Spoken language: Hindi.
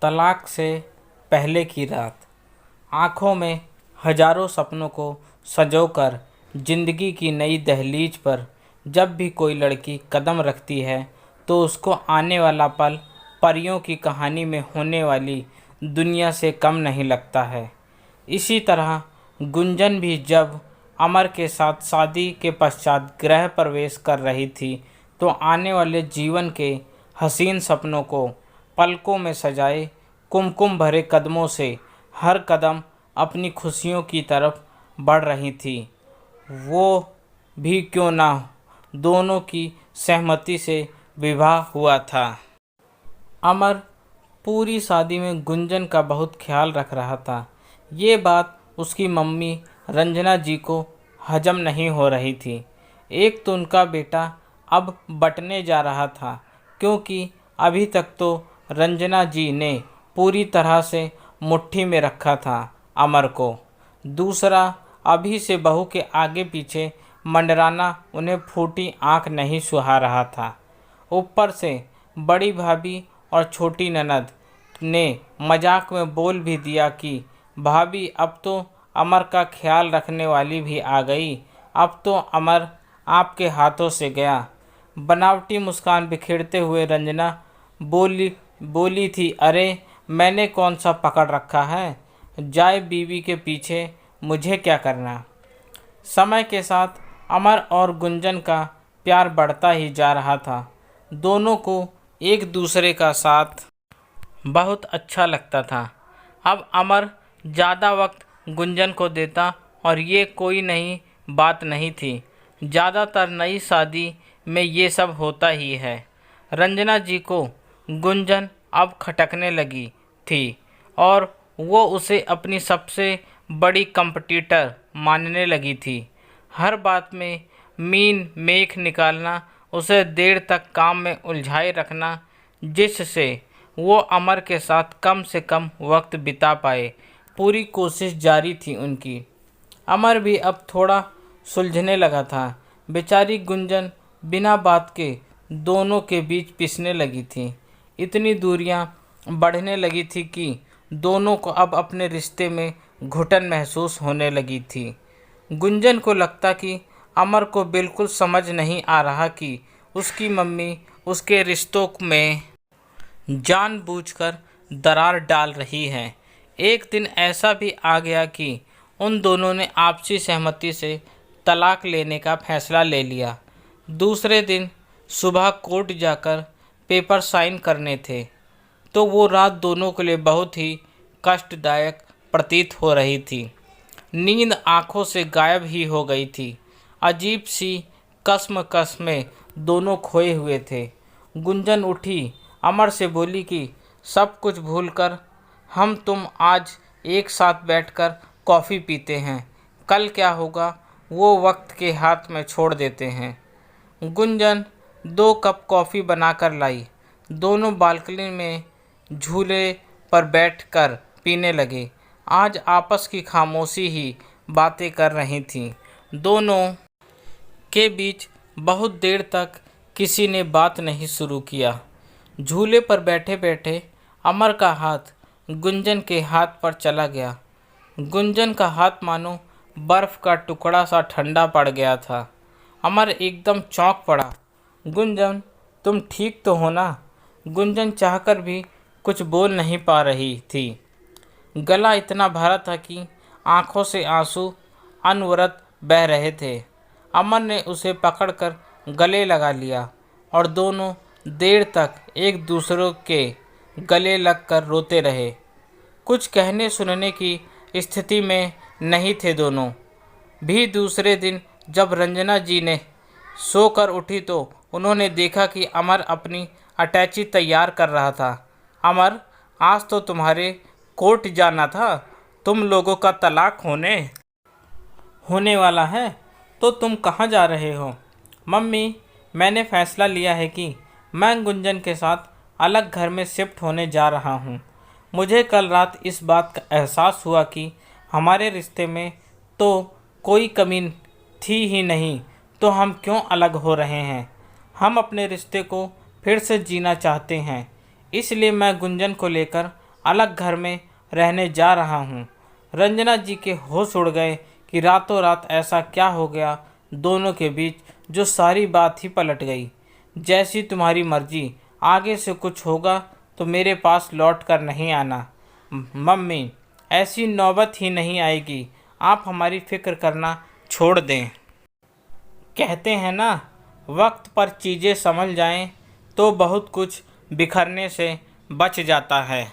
तलाक से पहले की रात। आँखों में हजारों सपनों को संजोकर जिंदगी की नई दहलीज पर जब भी कोई लड़की कदम रखती है तो उसको आने वाला पल परियों की कहानी में होने वाली दुनिया से कम नहीं लगता है। इसी तरह गुंजन भी जब अमर के साथ शादी के पश्चात गृह प्रवेश कर रही थी तो आने वाले जीवन के हसीन सपनों को पलकों में सजाए कुमकुम भरे कदमों से हर कदम अपनी खुशियों की तरफ बढ़ रही थी। वो भी क्यों ना हो, दोनों की सहमति से विवाह हुआ था। अमर पूरी शादी में गुंजन का बहुत ख्याल रख रहा था। ये बात उसकी मम्मी रंजना जी को हजम नहीं हो रही थी। एक तो उनका बेटा अब बटने जा रहा था, क्योंकि अभी तक तो रंजना जी ने पूरी तरह से मुट्ठी में रखा था अमर को। दूसरा, अभी से बहू के आगे पीछे मंडराना उन्हें फूटी आंख नहीं सुहा रहा था। ऊपर से बड़ी भाभी और छोटी ननद ने मजाक में बोल भी दिया कि भाभी अब तो अमर का ख्याल रखने वाली भी आ गई, अब तो अमर आपके हाथों से गया। बनावटी मुस्कान बिखेरते हुए रंजना बोली थी, अरे मैंने कौन सा पकड़ रखा है, जाए बीवी के पीछे, मुझे क्या करना। समय के साथ अमर और गुंजन का प्यार बढ़ता ही जा रहा था। दोनों को एक दूसरे का साथ बहुत अच्छा लगता था। अब अमर ज़्यादा वक्त गुंजन को देता और ये कोई नई बात नहीं थी। ज़्यादातर नई शादी में ये सब होता ही है। रंजना जी को गुंजन अब खटकने लगी थी और वो उसे अपनी सबसे बड़ी कंपटीटर मानने लगी थी। हर बात में मीन मेख निकालना, उसे देर तक काम में उलझाए रखना, जिससे वो अमर के साथ कम से कम वक्त बिता पाए, पूरी कोशिश जारी थी उनकी। अमर भी अब थोड़ा सुलझने लगा था। बेचारी गुंजन बिना बात के दोनों के बीच पिसने लगी थी। इतनी दूरियां बढ़ने लगी थी कि दोनों को अब अपने रिश्ते में घुटन महसूस होने लगी थी। गुंजन को लगता कि अमर को बिल्कुल समझ नहीं आ रहा कि उसकी मम्मी उसके रिश्तों में जानबूझकर दरार डाल रही है। एक दिन ऐसा भी आ गया कि उन दोनों ने आपसी सहमति से तलाक लेने का फैसला ले लिया। दूसरे दिन सुबह कोर्ट जाकर पेपर साइन करने थे तो वो रात दोनों के लिए बहुत ही कष्टदायक प्रतीत हो रही थी। नींद आंखों से गायब ही हो गई थी। अजीब सी कसम में दोनों खोए हुए थे। गुंजन उठी, अमर से बोली कि सब कुछ भूलकर हम तुम आज एक साथ बैठकर कॉफ़ी पीते हैं, कल क्या होगा वो वक्त के हाथ में छोड़ देते हैं। गुंजन 2 कप कॉफ़ी बनाकर लाई। दोनों बालकनी में झूले पर बैठकर पीने लगे। आज आपस की खामोशी ही बातें कर रही थीं। दोनों के बीच बहुत देर तक किसी ने बात नहीं शुरू किया। झूले पर बैठे बैठे अमर का हाथ गुंजन के हाथ पर चला गया। गुंजन का हाथ मानो बर्फ़ का टुकड़ा सा ठंडा पड़ गया था। अमर एकदम चौंक पड़ा। गुंजन, तुम ठीक तो हो ना? गुंजन चाहकर भी कुछ बोल नहीं पा रही थी। गला इतना भरा था कि आंखों से आंसू अनवरत बह रहे थे। अमर ने उसे पकड़कर गले लगा लिया और दोनों देर तक एक दूसरे के गले लगकर रोते रहे। कुछ कहने सुनने की स्थिति में नहीं थे दोनों भी। दूसरे दिन जब रंजना जी ने सोकर उठी तो उन्होंने देखा कि अमर अपनी अटैची तैयार कर रहा था। अमर, आज तो तुम्हारे कोर्ट जाना था, तुम लोगों का तलाक होने वाला है, तो तुम कहाँ जा रहे हो? मम्मी, मैंने फ़ैसला लिया है कि मैं गुंजन के साथ अलग घर में शिफ्ट होने जा रहा हूँ। मुझे कल रात इस बात का एहसास हुआ कि हमारे रिश्ते में तो कोई कमी थी ही नहीं, तो हम क्यों अलग हो रहे हैं? हम अपने रिश्ते को फिर से जीना चाहते हैं। इसलिए मैं गुंजन को लेकर अलग घर में रहने जा रहा हूँ। रंजना जी के होश उड़ गए कि रातों रात ऐसा क्या हो गया दोनों के बीच जो सारी बात ही पलट गई। जैसी तुम्हारी मर्जी, आगे से कुछ होगा तो मेरे पास लौट कर नहीं आना। मम्मी, ऐसी नौबत ही नहीं आएगी, आप हमारी फिक्र करना छोड़ दें। कहते हैं ना, वक्त पर चीज़ें संभल जाएं तो बहुत कुछ बिखरने से बच जाता है।